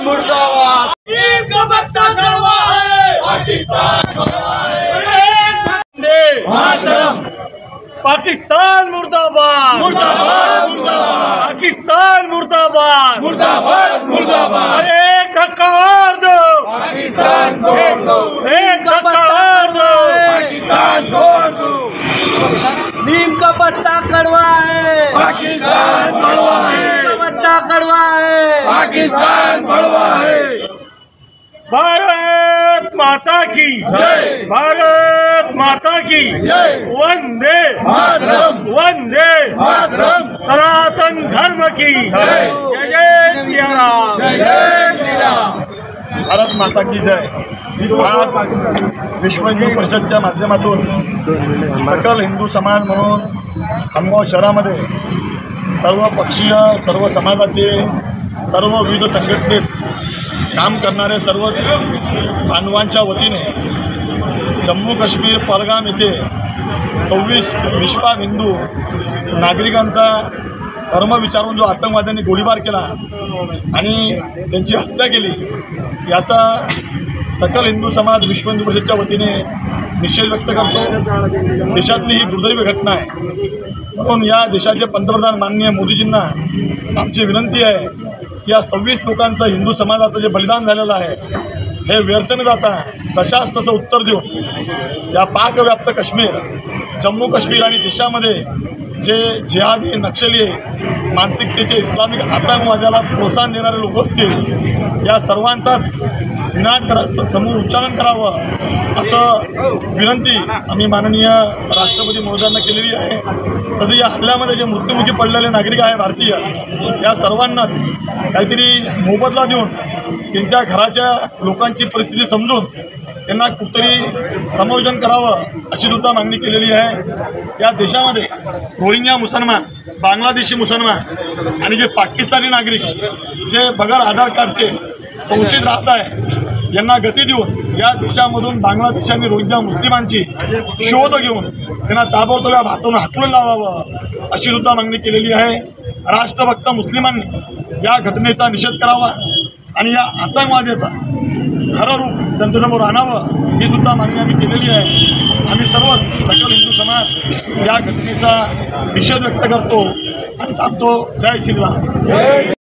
मुर्दाबाद। भीम का बच्चा कड़वा है, पाकिस्तान कड़वा है। वंदे मातरम। पाकिस्तान मुर्दाबाद मुर्दाबाद मुर्दाबाद पाकिस्तान मुर्दाबाद मुर्दाबाद मुर्दाबाद। एक हकार दो पाकिस्तान छोड़ दो, एक हकार दो पाकिस्तान छोड़ दो। नीम का पत्ता कड़वा है, पाकिस्तान कड़वा है, पत्ता कड़वा है, पाकिस्तान कड़वा है। भारत माता की जय, भारत माता की जय। वंदे मातरम, वंदे मातरम। सनातन धर्म की जय। जय जय श्री राम। जय जय श्री राम। भारत माता की जय। आज विश्व हिंदू परिषदच्या माध्यमातून सकल हिंदू समाज म्हणून खामगाव शहरामध्ये सर्व पक्षीय, सर्व समाजाचे, सर्व विविध संघटनेत काम करणारे सर्वच बांधवांच्या वतीने जम्मू काश्मीर पहलगाम येथे 26 निष्पाप हिंदू नागरिकांचा धर्म विचारून जो आतंकवाद्यांनी गोळीबार केला आणि त्यांची हत्या केली, याचा सकल हिंदू समाज विश्व हिंदू परिषदच्या वतीने निषेध व्यक्त करतो। देशातली ही दुर्दैवी घटना आहे, म्हणून या देशाचे पंतप्रधान माननीय मोदीजींना आमची विनंती आहे की या 26 लोकांचं हिंदू समाजाचं जे बलिदान झालेलं आहे हे व्यर्थ न जाता तशाच तसं उत्तर देऊन या पाकव्याप्त काश्मीर, जम्मू काश्मीर आणि देशामध्ये जे जिहादी, नक्षली मानसिकतेचे इस्लामिक आतंकवादाला प्रोत्साहन देणारे लोक असतील, या सर्वांचाच समूह उच्चारण करावं असं विनंती आम्ही माननीय राष्ट्रपती महोदयांना केलेली आहे। तसं या हल्ल्यामध्ये जे मृत्युमुखी पडलेले नागरिक आहे भारतीय, या सर्वांनाच काहीतरी मोबदला देऊन त्यांच्या घराच्या लोकांची परिस्थिती समजून त्यांना कुठेतरी समायोजन करावं अशी सुद्धा मागणी केलेली आहे। या देशामध्ये रोहिंग्या मुसलमान, बांगलादेशी मुसलमान आणि जे पाकिस्तानी नागरिक जे बगैर आधार कार्डचे संशयित राहत आहे, यांना गती देऊन या देशामधून बांगलादेशी आणि रोहिंग्या मुस्लिमांची शोध घेऊन त्यांना ताबडतोब या भारतातून हाकलून लावावं अशी सुद्धा मागणी केलेली आहे। राष्ट्रभक्त मुस्लिमांनी या घटनेचा निषेध करावा आणि या आतंकवादाचा खरं रूप जनतेसमोर आणावं ही सुद्धा मागणी आम्ही केलेली आहे। आम्ही सर्वच सकल हिंदू समाज या घटनेचा निषेध व्यक्त करतो आणि थांबतो। जय श्रीराम।